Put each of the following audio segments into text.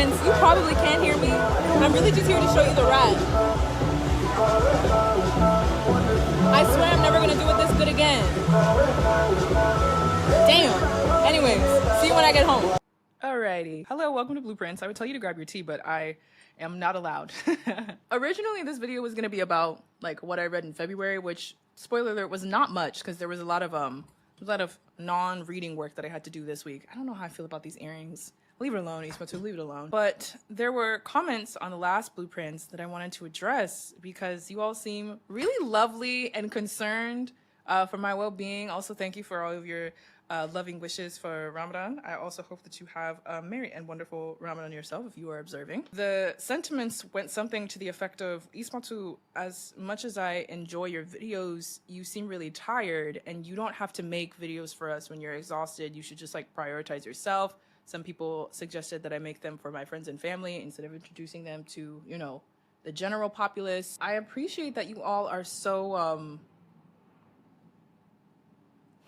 blueprints. You probably can't hear me. I'm really just here to show you the ride. I swear I'm never gonna do it this good again. Damn. Anyways, see you when I get home. Alrighty. Hello, welcome to Blueprints. I would tell you to grab your tea, but I am not allowed. Originally, this video was gonna be about like what I read in February, which, spoiler alert, was not much because there was a lot of non-reading work that I had to do this week. I don't know how I feel about these earrings. Leave it alone, Ismatu, leave it alone. But there were comments on the last Blueprints that I wanted to address because you all seem really lovely and concerned for my well-being. Also, thank you for all of your loving wishes for Ramadan. I also hope that you have a merry and wonderful Ramadan yourself if you are observing. The sentiments went something to the effect of, Ismatu, as much as I enjoy your videos, you seem really tired and you don't have to make videos for us when you're exhausted. You should just like prioritize yourself. Some people suggested that I make them for my friends and family instead of introducing them to, you know, the general populace. I appreciate that you all are so,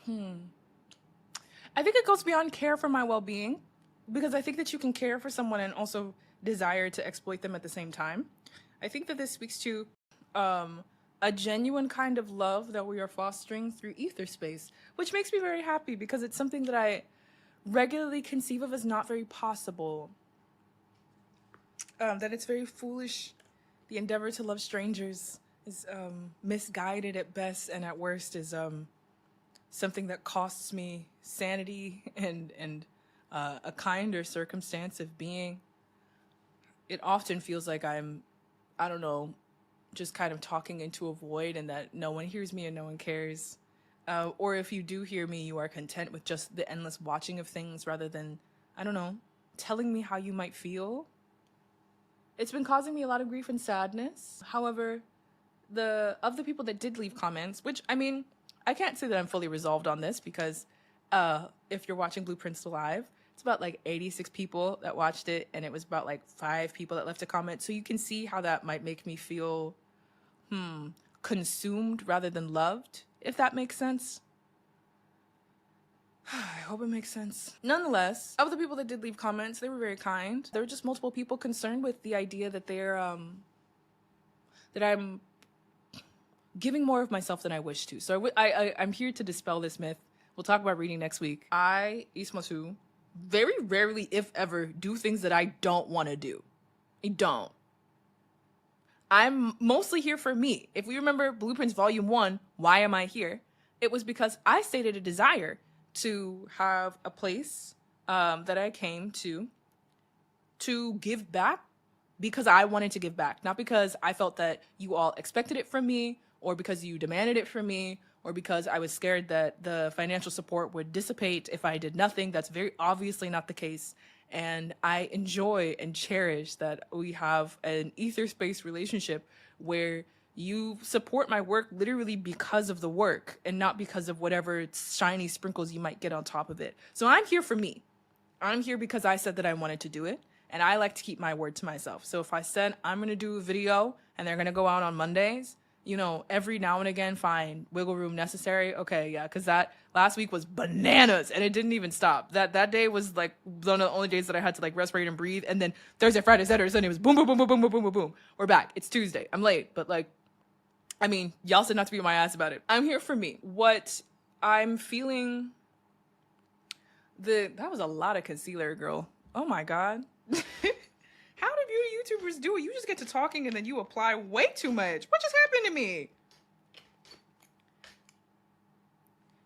I think it goes beyond care for my well-being, because I think that you can care for someone and also desire to exploit them at the same time. I think that this speaks to a genuine kind of love that we are fostering through Etherspace, which makes me very happy because it's something that I regularly conceive of as not very possible. That it's very foolish. The endeavor to love strangers is misguided at best, and at worst is something that costs me sanity and a kinder circumstance of being. It often feels like I'm, I don't know, just kind of talking into a void and that no one hears me and no one cares. Or if you do hear me, you are content with just the endless watching of things rather than, I don't know, telling me how you might feel. It's been causing me a lot of grief and sadness. However, of the people that did leave comments, which, I mean, I can't say that I'm fully resolved on this because if you're watching Blueprints Live, it's about like 86 people that watched it and it was about like 5 people that left a comment. So you can see how that might make me feel consumed rather than loved, if that makes sense. I hope it makes sense. Nonetheless, of the people that did leave comments, they were very kind. There were just multiple people concerned with the idea that they're that I'm giving more of myself than I wish to. So I'm here to dispel this myth. We'll talk about reading next week. I, Ismatu, very rarely, if ever, do things that I don't want to do. I don't. I'm mostly here for me. If we remember Blueprints Volume 1, Why Am I Here? It was because I stated a desire to have a place that I came to give back because I wanted to give back. Not because I felt that you all expected it from me or because you demanded it from me or because I was scared that the financial support would dissipate if I did nothing. That's very obviously not the case. And I enjoy and cherish that we have an Etherspace relationship where you support my work literally because of the work and not because of whatever shiny sprinkles you might get on top of it. So I'm here for me. I'm here because I said that I wanted to do it. And I like to keep my word to myself. So if I said I'm going to do a video and they're going to go out on Mondays, you know, every now and again, fine, wiggle room necessary. Okay, yeah, because that last week was bananas and it didn't even stop. That day was like one of the only days that I had to like respirate and breathe. And then Thursday, Friday, Saturday, Sunday was boom, boom, boom, boom, boom, boom, boom, boom, boom. We're back. It's Tuesday. I'm late, but like, I mean, y'all said not to be on my ass about it. I'm here for me. What I'm feeling, that was a lot of concealer, girl. Oh my God. How do beauty YouTubers do it? You just get to talking and then you apply way too much. What just happened to me?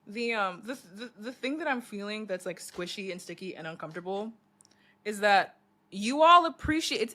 The thing that I'm feeling that's like squishy and sticky and uncomfortable is that you all appreciate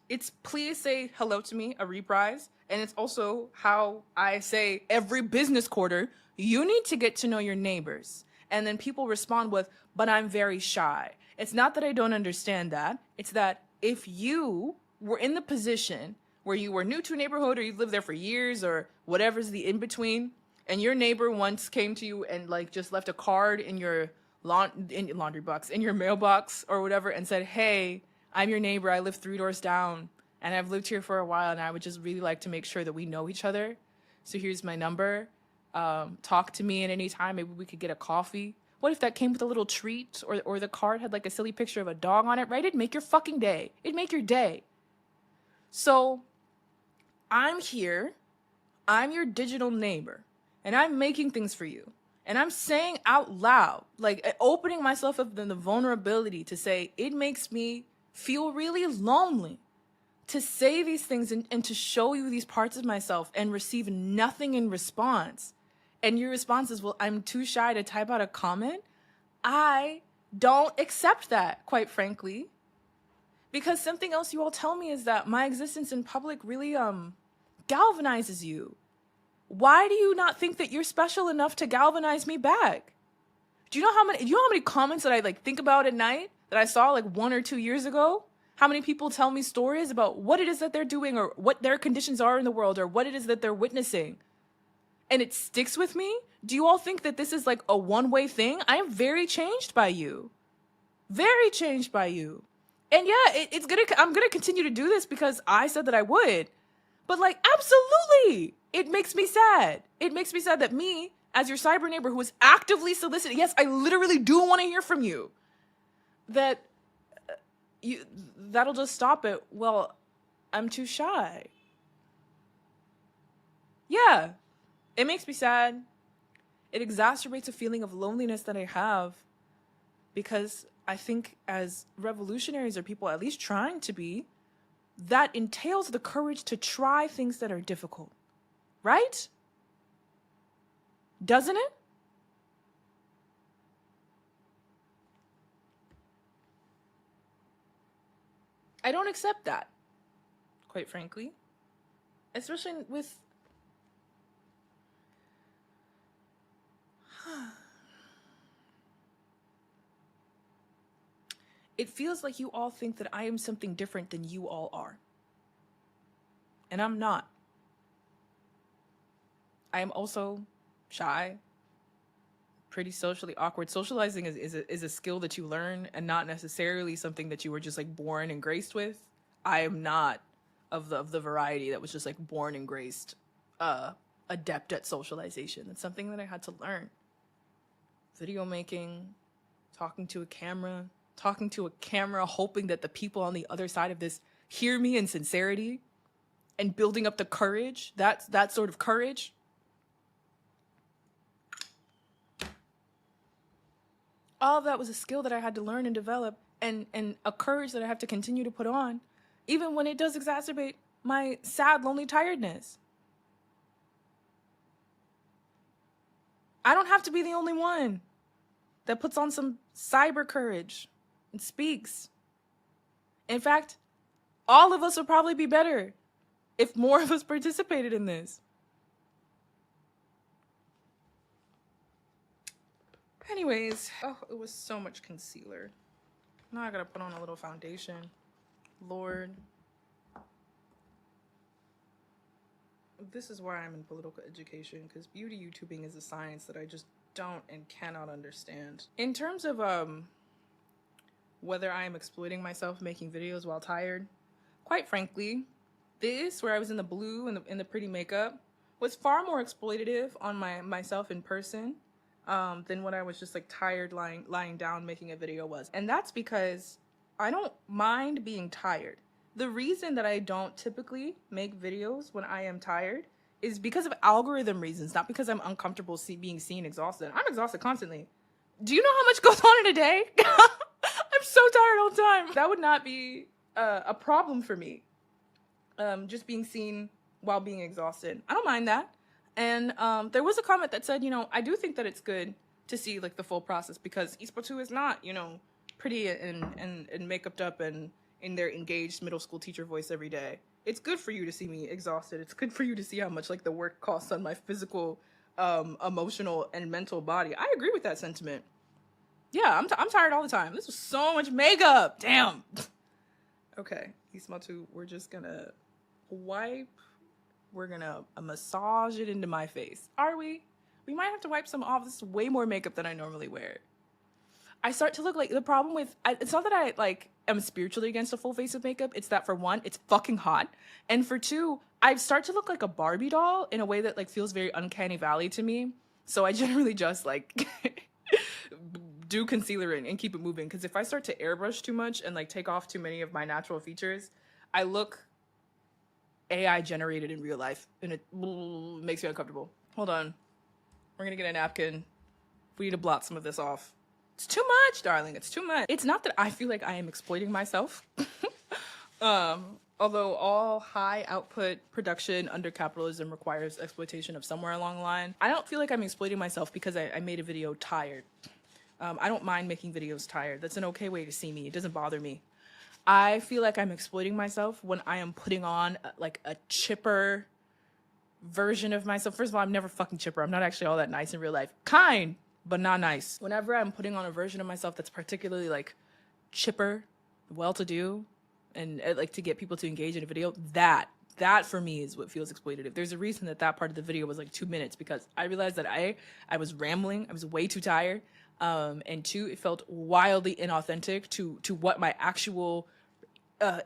it's please say hello to me, a reprise, and it's also how I say every business quarter, you need to get to know your neighbors. And then people respond with, but I'm very shy. It's not that I don't understand that. It's that if you were in the position where you were new to a neighborhood or you lived there for years or whatever's the in-between, and your neighbor once came to you and like just left a card in your laundry box, in your mailbox or whatever and said, hey, I'm your neighbor, I live 3 doors down and I've lived here for a while and I would just really like to make sure that we know each other. So here's my number. Talk to me at any time. Maybe we could get a coffee. What if that came with a little treat, or the card had like a silly picture of a dog on it, right? It'd make your fucking day. It'd make your day. So I'm here, I'm your digital neighbor, and I'm making things for you. And I'm saying out loud, like opening myself up in the vulnerability to say, it makes me feel really lonely to say these things and to show you these parts of myself and receive nothing in response. And your response is, well, I'm too shy to type out a comment. I don't accept that, quite frankly. Because something else you all tell me is that my existence in public really galvanizes you. Why do you not think that you're special enough to galvanize me back? Do you know how many comments that I like think about at night that I saw like 1 or 2 years ago? How many people tell me stories about what it is that they're doing or what their conditions are in the world or what it is that they're witnessing? And it sticks with me? Do you all think that this is like a one-way thing? I am very changed by you. Very changed by you. And yeah, I'm gonna continue to do this because I said that I would. But like, absolutely, it makes me sad. It makes me sad that me, as your cyber neighbor who is actively soliciting, yes, I literally do want to hear from you, that that'll just stop it. Well, I'm too shy. Yeah, it makes me sad. It exacerbates a feeling of loneliness that I have because I think as revolutionaries or people at least trying to be, that entails the courage to try things that are difficult, right? Doesn't it? I don't accept that, quite frankly. Especially with... It feels like you all think that I am something different than you all are. And I'm not. I am also shy, pretty socially awkward. Socializing is a skill that you learn and not necessarily something that you were just like born and graced with. I am not of the variety that was just like born and graced adept at socialization. It's something that I had to learn. Video making, talking to a camera, hoping that the people on the other side of this hear me in sincerity and building up the courage, that sort of courage. All of that was a skill that I had to learn and develop and a courage that I have to continue to put on, even when it does exacerbate my sad, lonely tiredness. I don't have to be the only one that puts on some cyber courage and speaks. In fact, all of us would probably be better if more of us participated in this. Anyways, oh, it was so much concealer. Now I gotta put on a little foundation. Lord. This is why I'm in political education, because beauty YouTubing is a science that I just don't and cannot understand. In terms of whether I am exploiting myself making videos while tired, quite frankly, this, where I was in the blue and in the pretty makeup, was far more exploitative on myself in person than when I was just like tired lying down making a video was. And that's because I don't mind being tired. The reason that I don't typically make videos when I am tired is because of algorithm reasons, not because I'm uncomfortable being seen exhausted. I'm exhausted constantly. Do you know how much goes on in a day? I'm so tired all the time. That would not be a problem for me. Just being seen while being exhausted. I don't mind that. And there was a comment that said, you know, I do think that it's good to see like the full process because Ispotu is not, you know, pretty and makeuped up and in their engaged middle school teacher voice every day. It's good for you to see me exhausted. It's good for you to see how much like the work costs on my physical, emotional, and mental body. I agree with that sentiment. Yeah, I'm tired all the time. This was so much makeup. Damn. Okay, Ispotu, we're just gonna wipe. We're gonna massage it into my face. Are we? We might have to wipe some off. This is way more makeup than I normally wear. I start to look like, the problem with, it's not that I like am spiritually against a full face of makeup. It's that for one, it's fucking hot. And for two, I start to look like a Barbie doll in a way that like feels very uncanny valley to me. So I generally just like do concealer in and keep it moving. Because if I start to airbrush too much and like take off too many of my natural features, I look AI generated in real life, and it makes me uncomfortable. Hold on. We're gonna get a napkin. We need to blot some of this off. It's too much, darling. It's too much. It's not that I feel like I am exploiting myself. Although all high output production under capitalism requires exploitation of somewhere along the line, I don't feel like I'm exploiting myself because I made a video tired. I don't mind making videos tired. That's an okay way to see me. It doesn't bother me. I feel like I'm exploiting myself when I am putting on like a chipper version of myself. First of all, I'm never fucking chipper. I'm not actually all that nice in real life. Kind, but not nice. Whenever I'm putting on a version of myself that's particularly like chipper, well-to-do, and like to get people to engage in a video, that for me is what feels exploitative. There's a reason that part of the video was like 2 minutes, because I realized that I was rambling. I was way too tired. And two, it felt wildly inauthentic to what my actual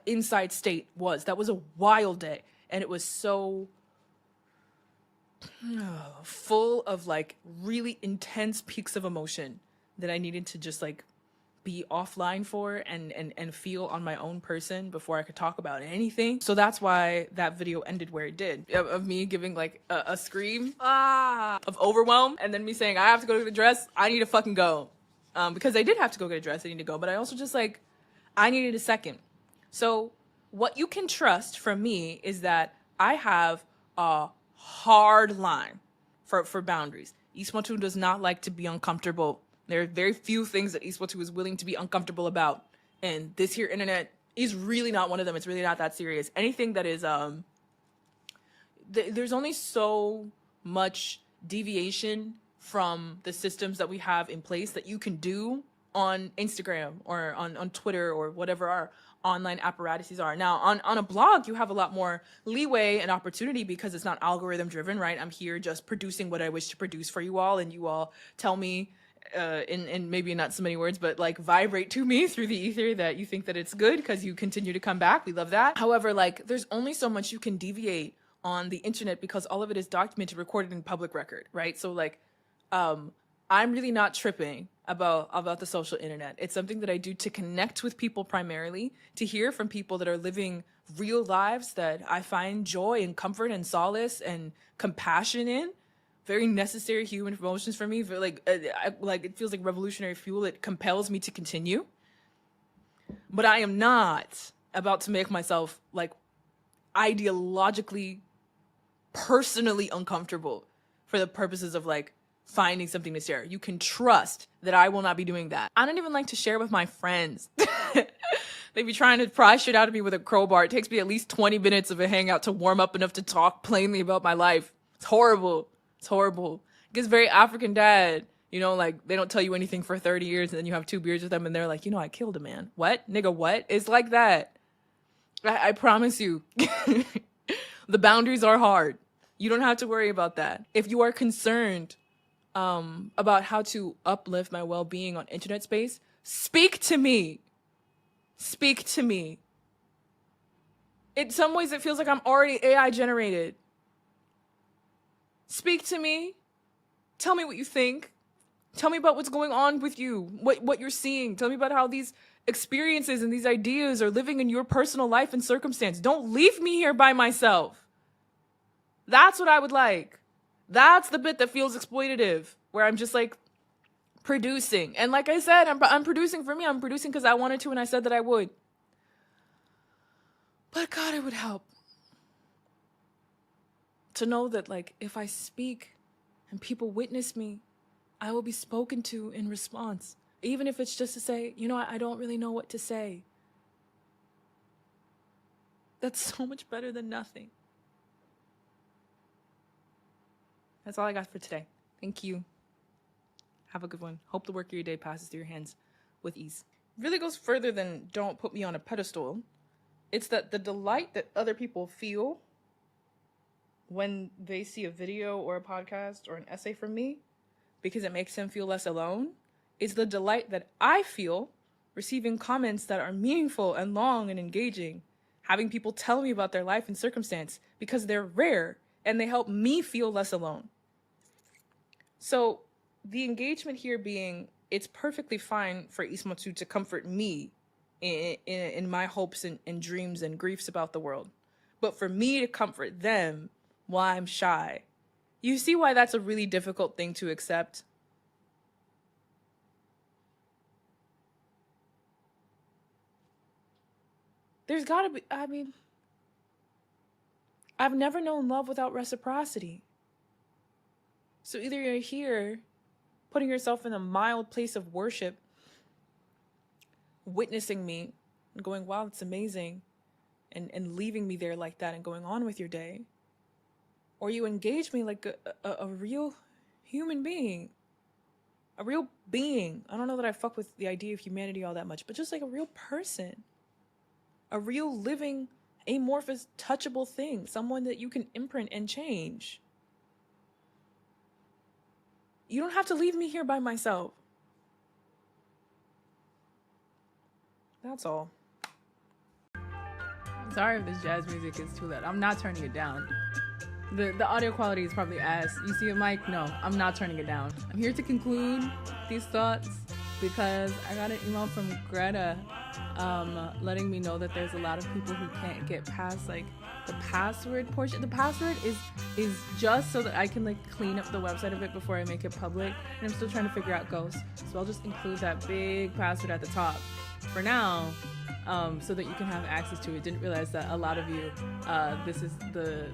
inside state was. That was a wild day, and it was so full of like really intense peaks of emotion that I needed to just like be offline for and feel on my own person before I could talk about anything. So that's why that video ended where it did, of me giving like a scream of overwhelm, and then me saying I have to go to the dress, I need to fucking go, because I did have to go get a dress, I need to go, but I also just like I needed a second. So what you can trust from me is that I have a hard line for boundaries. Ismatu does not like to be uncomfortable. There are very few things that Iswatu is willing to be uncomfortable about. And this here internet is really not one of them. It's really not that serious. Anything that is, there's only so much deviation from the systems that we have in place that you can do on Instagram or on Twitter or whatever our online apparatuses are. Now, on a blog, you have a lot more leeway and opportunity because it's not algorithm driven, right? I'm here just producing what I wish to produce for you all, and you all tell me, in maybe not so many words, but like vibrate to me through the ether that you think that it's good because you continue to come back. We love that. However, like there's only so much you can deviate on the internet because all of it is documented, recorded in public record, right? So like, I'm really not tripping about the social internet. It's something that I do to connect with people primarily, to hear from people that are living real lives that I find joy and comfort and solace and compassion in. Very necessary human emotions for me. Like it feels like revolutionary fuel. It compels me to continue. But I am not about to make myself like ideologically, personally uncomfortable for the purposes of like finding something to share. You can trust that I will not be doing that. I don't even like to share with my friends. They be trying to pry shit out of me with a crowbar. It takes me at least 20 minutes of a hangout to warm up enough to talk plainly about my life. It's horrible. It's horrible. It gets very African dad. You know, like they don't tell you anything for 30 years and then you have 2 beers with them and they're like, you know, I killed a man. What? Nigga, what? It's like that. I promise you. The boundaries are hard. You don't have to worry about that. If you are concerned about how to uplift my well-being on internet space, speak to me. Speak to me. In some ways, it feels like I'm already AI generated. Speak to me. Tell me what you think. Tell me about what's going on with you, what you're seeing. Tell me about how these experiences and these ideas are living in your personal life and circumstance. Don't leave me here by myself. That's what I would like. That's the bit that feels exploitative, where I'm just like producing. And like I said, I'm producing for me. I'm producing because I wanted to and I said that I would. But God, it would help to know that like if I speak and people witness me, I will be spoken to in response. Even if it's just to say, you know, I don't really know what to say. That's so much better than nothing. That's all I got for today. Thank you. Have a good one. Hope the work of your day passes through your hands with ease. Really goes further than don't put me on a pedestal. It's that the delight that other people feel when they see a video or a podcast or an essay from me, because it makes them feel less alone, is the delight that I feel receiving comments that are meaningful and long and engaging, having people tell me about their life and circumstance, because they're rare and they help me feel less alone. So the engagement here being, it's perfectly fine for Ismatu to comfort me in my hopes and dreams and griefs about the world. But for me to comfort them while I'm shy, you see why that's a really difficult thing to accept? There's gotta be, I mean, I've never known love without reciprocity. So either you're here, putting yourself in a mild place of worship, witnessing me, and going, wow, it's amazing, and leaving me there like that and going on with your day. Or you engage me like a real human being. A real being. I don't know that I fuck with the idea of humanity all that much, but just like a real person. A real living, amorphous, touchable thing. Someone that you can imprint and change. You don't have to leave me here by myself. That's all. Sorry if this jazz music is too loud. I'm not turning it down. The audio quality is probably ass. You see a mic? No, I'm not turning it down. I'm here to conclude these thoughts because I got an email from Greta letting me know that there's a lot of people who can't get past like the password portion. The password is just so that I can like clean up the website a bit before I make it public, and I'm still trying to figure out ghosts. So I'll just include that big password at the top for now, so that you can have access to it. Didn't realize that a lot of you, this is the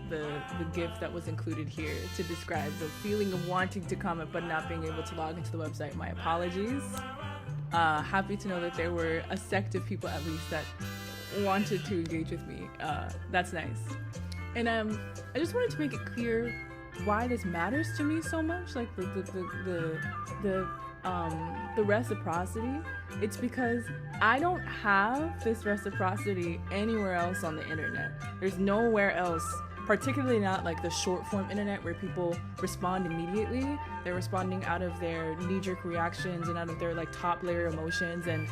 gift that was included here to describe the feeling of wanting to comment but not being able to log into the website. My apologies. Happy to know that there were a sect of people at least that wanted to engage with me. That's nice. And I just wanted to make it clear why this matters to me so much, like the reciprocity. It's because I don't have this reciprocity anywhere else on the internet. There's nowhere else, particularly not like the short form internet where people respond immediately. They're responding out of their knee-jerk reactions and out of their like top layer emotions, and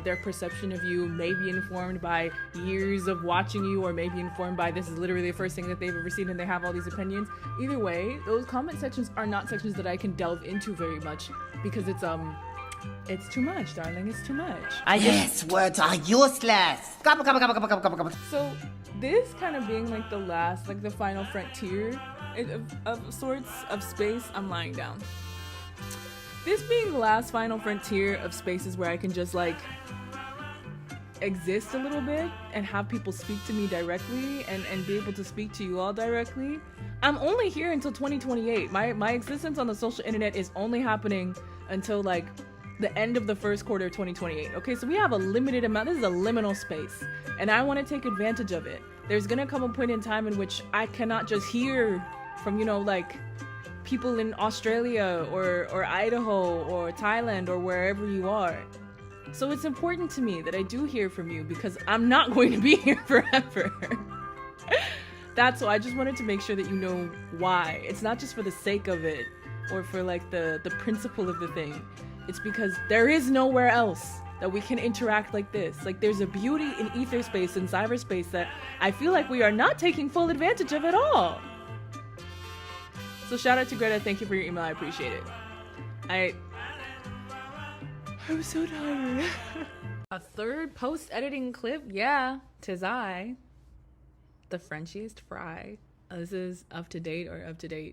their perception of you may be informed by years of watching you, or maybe informed by this is literally the first thing that they've ever seen and they have all these opinions. Either way, those comment sections are not sections that I can delve into very much because it's too much, darling. It's too much. Yes, words are useless. So this kind of being like the last, like the final frontier of sorts of space, I'm lying down. This being the last final frontier of spaces where I can just like exist a little bit and have people speak to me directly and be able to speak to you all directly. I'm only here until 2028. My existence on the social internet is only happening until like the end of the first quarter of 2028. Okay, so we have a limited amount. This is a liminal space, and I want to take advantage of it. There's gonna come a point in time in which I cannot just hear from, you know, like people in Australia or Idaho or Thailand or wherever you are. So it's important to me that I do hear from you because I'm not going to be here forever. That's why I just wanted to make sure that you know why. It's not just for the sake of it or for like the principle of the thing. It's because there is nowhere else that we can interact like this. Like there's a beauty in ether space and cyberspace that I feel like we are not taking full advantage of at all. So shout out to Greta. Thank you for your email. I appreciate it. I'm so tired. A third post-editing clip? Yeah, 'tis I, the Frenchiest fry. This is up to date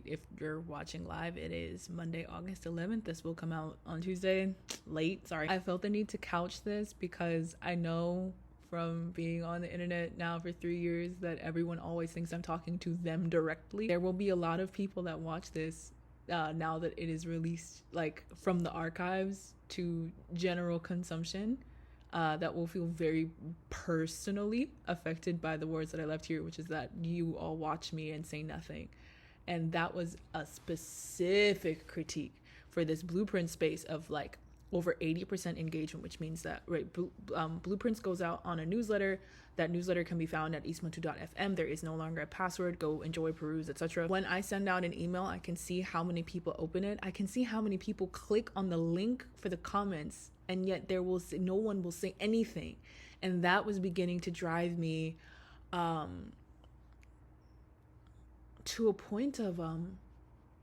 if you're watching live. It is Monday, August 11th. This will come out on Tuesday. Late, sorry. I felt the need to couch this because I know from being on the internet now for 3 years that everyone always thinks I'm talking to them directly. There will be a lot of people that watch this now that it is released like from the archives to general consumption. That will feel very personally affected by the words that I left here, which is that you all watch me and say nothing. And that was a specific critique for this blueprint space of like over 80% engagement, which means that Blueprints goes out on a newsletter. That newsletter can be found at ismatu.fm. There is no longer a password. Go enjoy, peruse, etc. When I send out an email, I can see how many people open it. I can see how many people click on the link for the comments, and yet no one will say anything. And that was beginning to drive me to a point of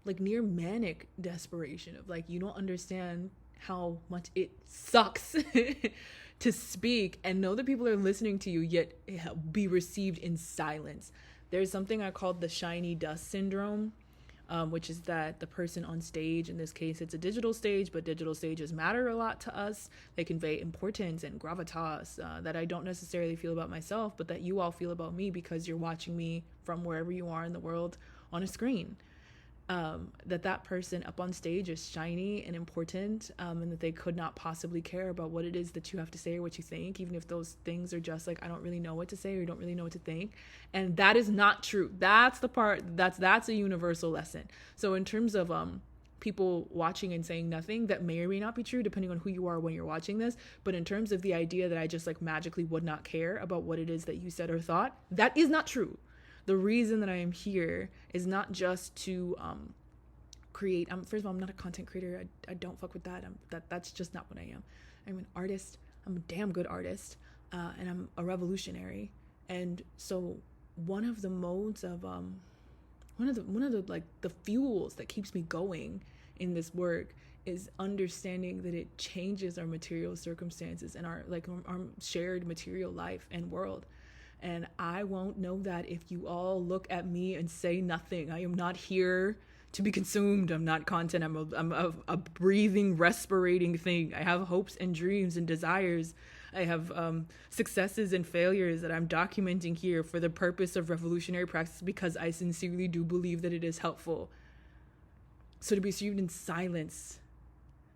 like near manic desperation of like, you don't understand how much it sucks to speak and know that people are listening to you, yet be received in silence. There's something I called the shiny dust syndrome, which is that the person on stage, in this case it's a digital stage, but digital stages matter a lot to us. They convey importance and gravitas that I don't necessarily feel about myself, but that you all feel about me because you're watching me from wherever you are in the world on a screen. That person up on stage is shiny and important, and that they could not possibly care about what it is that you have to say or what you think, even if those things are just like, I don't really know what to say or you don't really know what to think. And that is not true. That's the part that's a universal lesson. So in terms of people watching and saying nothing, that may or may not be true depending on who you are when you're watching this. But in terms of the idea that I just like magically would not care about what it is that you said or thought, that is not true. The reason that I am here is not just to create. First of all, I'm not a content creator. I don't fuck with that. That's just not what I am. I'm an artist. I'm a damn good artist, and I'm a revolutionary. And so one of the modes of one of the like the fuels that keeps me going in this work is understanding that it changes our material circumstances and our shared material life and world. And I won't know that if you all look at me and say nothing. I am not here to be consumed. I'm not content. I'm a breathing, respirating thing. I have hopes and dreams and desires. I have successes and failures that I'm documenting here for the purpose of revolutionary practice because I sincerely do believe that it is helpful. So to be received in silence,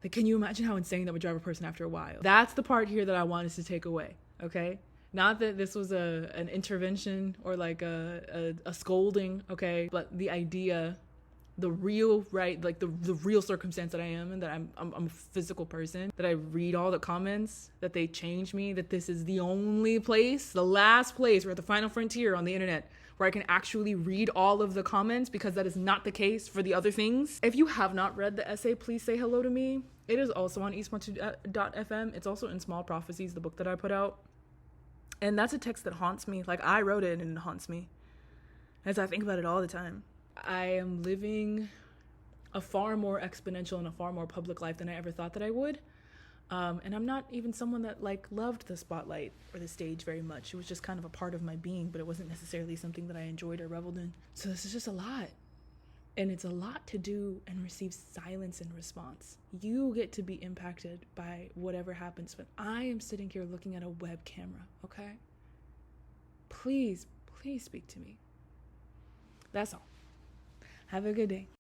like, can you imagine how insane that would drive a person after a while? That's the part here that I want us to take away, okay? Not that this was an intervention or like a scolding, okay? But the idea, the real, right, like the real circumstance that I am in, that I'm a physical person, that I read all the comments, that they change me, that this is the only place, the last place, we're at the final frontier on the internet, where I can actually read all of the comments, because that is not the case for the other things. If you have not read the essay, please say hello to me. It is also on eastpointe.fm. It's also in Small Prophecies, the book that I put out. And that's a text that haunts me. Like, I wrote it and it haunts me as I think about it all the time. I am living a far more exponential and a far more public life than I ever thought that I would. And I'm not even someone that like loved the spotlight or the stage very much. It was just kind of a part of my being, but it wasn't necessarily something that I enjoyed or reveled in. So this is just a lot. And it's a lot to do and receive silence in response. You get to be impacted by whatever happens, but I am sitting here looking at a web camera, okay? Please, please speak to me. That's all. Have a good day.